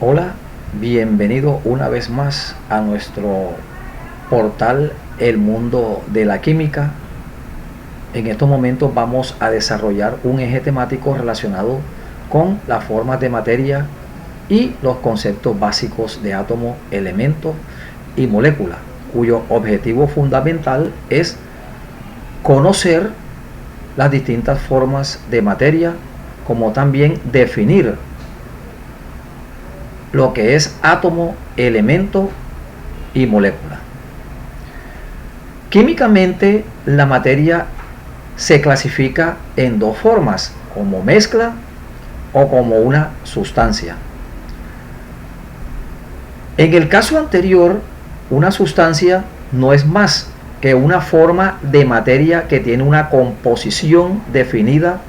Hola, bienvenido una vez más a nuestro portal El Mundo de la Química. En estos momentos vamos a desarrollar un eje temático relacionado con las formas de materia y los conceptos básicos de átomo, elemento y molécula, cuyo objetivo fundamental es conocer las distintas formas de materia, como también definir lo que es átomo, elemento y molécula. Químicamente, la materia se clasifica en dos formas, como mezcla o como una sustancia. En el caso anterior, una sustancia no es más que una forma de materia que tiene una composición definida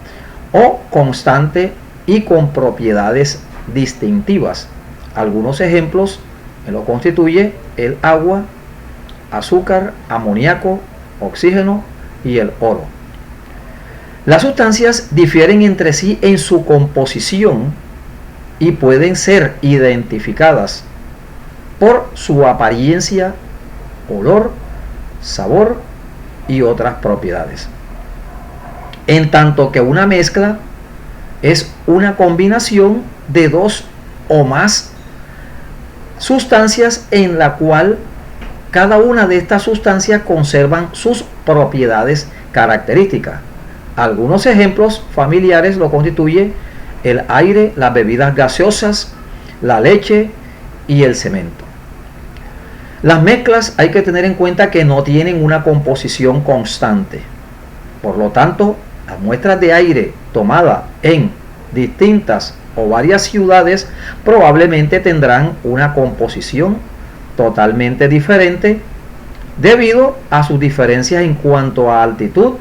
o constante y con propiedades distintivas. Algunos ejemplos me lo constituye el agua, azúcar, amoníaco, oxígeno y el oro. Las sustancias difieren entre sí en su composición y pueden ser identificadas por su apariencia, olor, sabor y otras propiedades. En tanto que una mezcla es una combinación de dos o más sustancias en la cual cada una de estas sustancias conservan sus propiedades características. Algunos ejemplos familiares lo constituye el aire, las bebidas gaseosas, la leche y el cemento. Las mezclas hay que tener en cuenta que no tienen una composición constante. Por lo tanto, las muestras de aire tomadas en distintas o varias ciudades probablemente tendrán una composición totalmente diferente debido a sus diferencias en cuanto a altitud,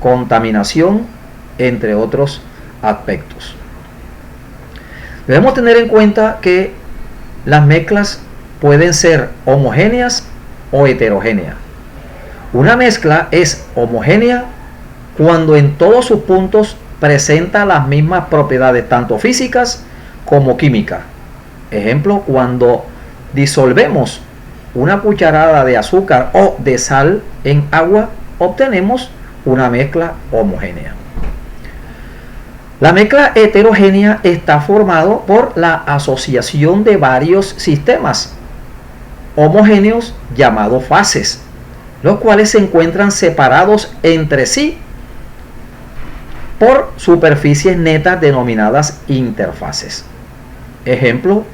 contaminación, entre otros aspectos. Debemos tener en cuenta que las mezclas pueden ser homogéneas o heterogéneas. Una mezcla es homogénea cuando en todos sus puntos presenta las mismas propiedades, tanto físicas como químicas. Ejemplo, cuando disolvemos una cucharada de azúcar o de sal en agua, obtenemos una mezcla homogénea. La mezcla heterogénea está formada por la asociación de varios sistemas homogéneos llamados fases, los cuales se encuentran separados entre sí por superficies netas denominadas interfaces. Ejemplo,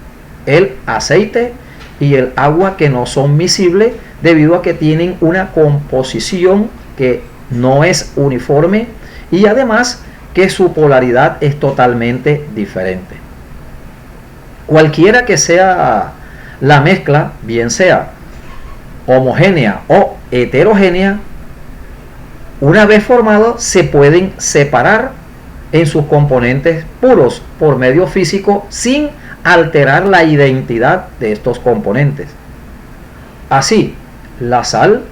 el aceite y el agua, que no son miscibles debido a que tienen una composición que no es uniforme y además que su polaridad es totalmente diferente. Cualquiera que sea la mezcla, bien sea homogénea o heterogénea, una vez formado se pueden separar en sus componentes puros por medio físico sin alterar la identidad de estos componentes. Así, la sal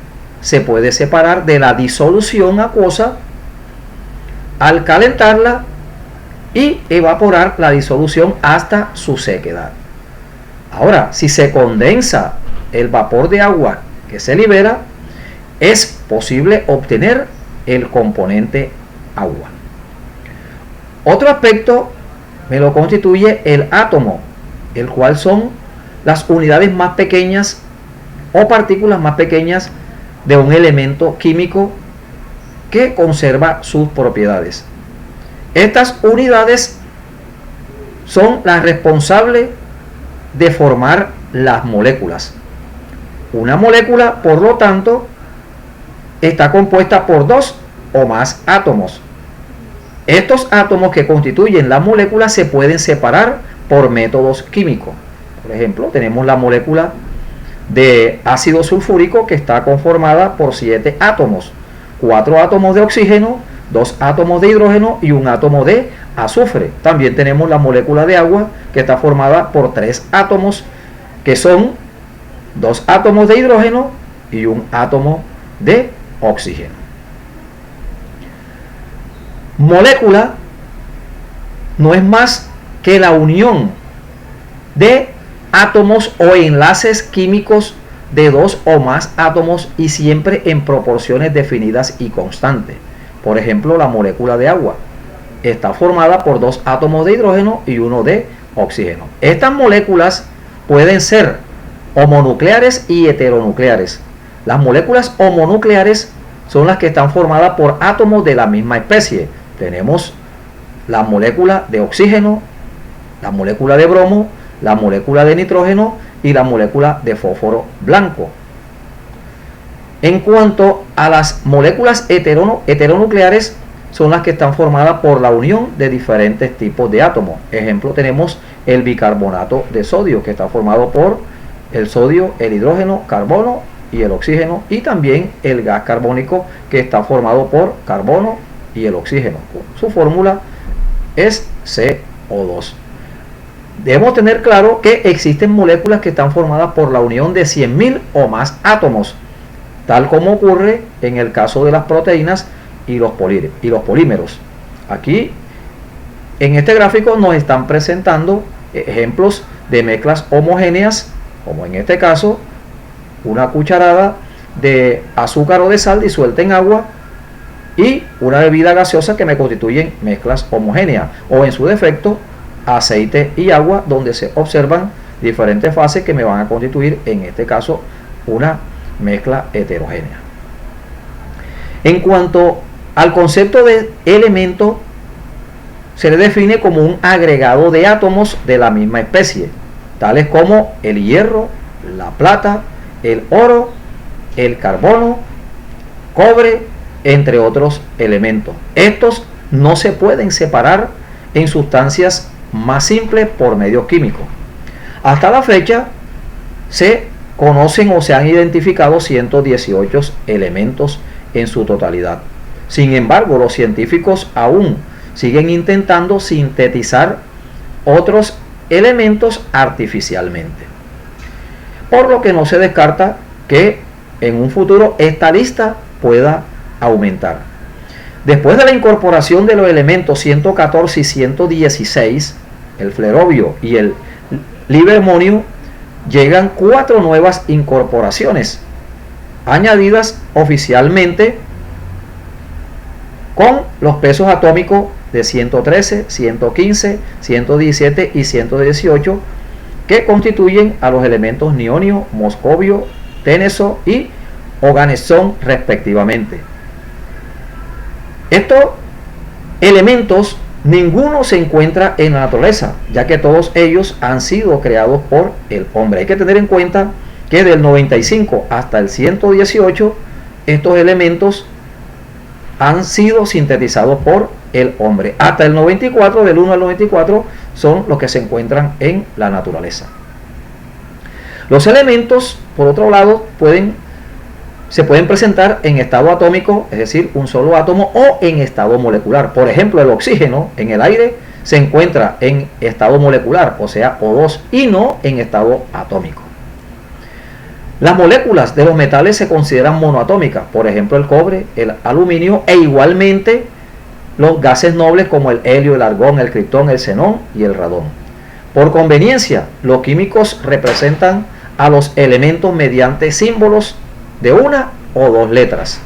se puede separar de la disolución acuosa al calentarla y evaporar la disolución hasta su sequedad. Ahora, si se condensa el vapor de agua que se libera, es posible obtener el componente agua. Otro aspecto me lo constituye el átomo, el cual son las unidades más pequeñas o partículas más pequeñas de un elemento químico que conserva sus propiedades. Estas unidades son las responsables de formar las moléculas. Una molécula, por lo tanto, está compuesta por dos o más átomos. Estos átomos que constituyen la molécula se pueden separar por métodos químicos. Por ejemplo, tenemos la molécula de ácido sulfúrico, que está conformada por 7 átomos, 4 átomos de oxígeno, 2 átomos de hidrógeno y un átomo de azufre. También tenemos la molécula de agua, que está formada por 3 átomos, que son 2 átomos de hidrógeno y un átomo de oxígeno. Molécula no es más que la unión de átomos o enlaces químicos de dos o más átomos y siempre en proporciones definidas y constantes. Por ejemplo, la molécula de agua está formada por dos átomos de hidrógeno y uno de oxígeno. Estas moléculas pueden ser homonucleares y heteronucleares. Las moléculas homonucleares son las que están formadas por átomos de la misma especie. Tenemos la molécula de oxígeno, la molécula de bromo, la molécula de nitrógeno y la molécula de fósforo blanco. En cuanto a las moléculas heteronucleares, son las que están formadas por la unión de diferentes tipos de átomos. Ejemplo, tenemos el bicarbonato de sodio, que está formado por el sodio, el hidrógeno, carbono y el oxígeno, y también el gas carbónico, que está formado por carbono y el oxígeno. Su fórmula es CO2. Debemos tener claro que existen moléculas que están formadas por la unión de 100.000 o más átomos, tal como ocurre en el caso de las proteínas y los polímeros. Aquí en este gráfico nos están presentando ejemplos de mezclas homogéneas, como en este caso una cucharada de azúcar o de sal disuelta en agua y una bebida gaseosa, que me constituyen mezclas homogéneas, o en su defecto aceite y agua, donde se observan diferentes fases que me van a constituir en este caso una mezcla heterogénea. En cuanto al concepto de elemento, se le define como un agregado de átomos de la misma especie, tales como el hierro, la plata, el oro, el carbono, cobre, entre otros elementos. Estos no se pueden separar en sustancias más simples por medios químicos. Hasta la fecha se conocen o se han identificado 118 elementos en su totalidad. Sin embargo, los científicos aún siguen intentando sintetizar otros elementos artificialmente, por lo que no se descarta que en un futuro esta lista pueda aumentar. Después de la incorporación de los elementos 114 y 116, el flerovio y el libermonio, llegan 4 nuevas incorporaciones añadidas oficialmente con los pesos atómicos de 113, 115, 117 y 118, que constituyen a los elementos nionio, moscovio, teneso y oganesón respectivamente. Estos elementos ninguno se encuentra en la naturaleza, ya que todos ellos han sido creados por el hombre. Hay que tener en cuenta que del 95 hasta el 118 estos elementos han sido sintetizados por el hombre. Hasta el 94, del 1 al 94, son los que se encuentran en la naturaleza. Los elementos, por otro lado, se pueden presentar en estado atómico, es decir, un solo átomo, o en estado molecular. Por ejemplo, el oxígeno en el aire se encuentra en estado molecular, o sea, O2, y no en estado atómico. Las moléculas de los metales se consideran monoatómicas, por ejemplo el cobre, el aluminio, e igualmente los gases nobles como el helio, el argón, el criptón, el xenón y el radón. Por conveniencia, los químicos representan a los elementos mediante símbolos de una o dos letras.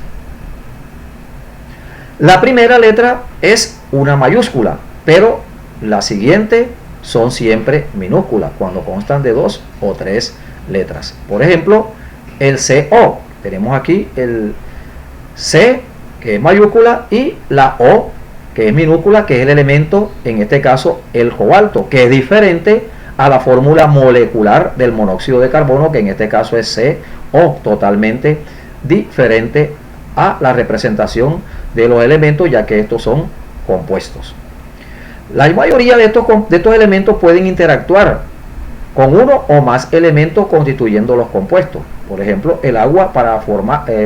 La primera letra es una mayúscula, pero la siguiente son siempre minúsculas cuando constan de 2 o 3 letras. Por ejemplo, el CO, tenemos aquí el C, que es mayúscula, y la O, que es minúscula, que es el elemento, en este caso el cobalto, que es diferente a la fórmula molecular del monóxido de carbono, que en este caso es CO, totalmente diferente a la representación de los elementos, ya que estos son compuestos. La mayoría de estos elementos pueden interactuar con uno o más elementos constituyendo los compuestos. Por ejemplo, el agua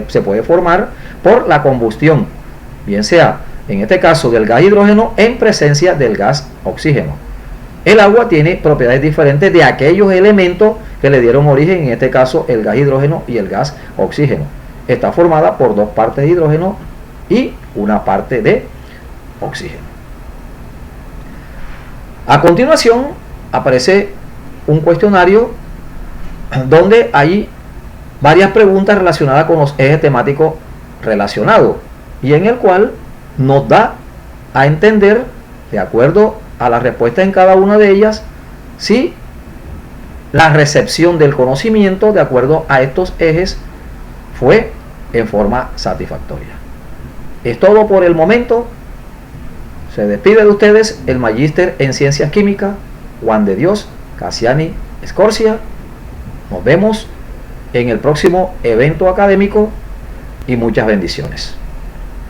se puede formar por la combustión, bien sea en este caso del gas hidrógeno en presencia del gas oxígeno. El agua tiene propiedades diferentes de aquellos elementos que le dieron origen, en este caso el gas hidrógeno y el gas oxígeno. Está formada por 2 partes de hidrógeno y una parte de oxígeno. A continuación aparece un cuestionario donde hay varias preguntas relacionadas con los ejes temáticos relacionados y en el cual nos da a entender, de acuerdo a la respuesta en cada una de ellas, si la recepción del conocimiento de acuerdo a estos ejes fue en forma satisfactoria. Es todo por el momento. Se despide de ustedes el magíster en Ciencias Químicas, Juan de Dios Casiani Escorcia. Nos vemos en el próximo evento académico y muchas bendiciones.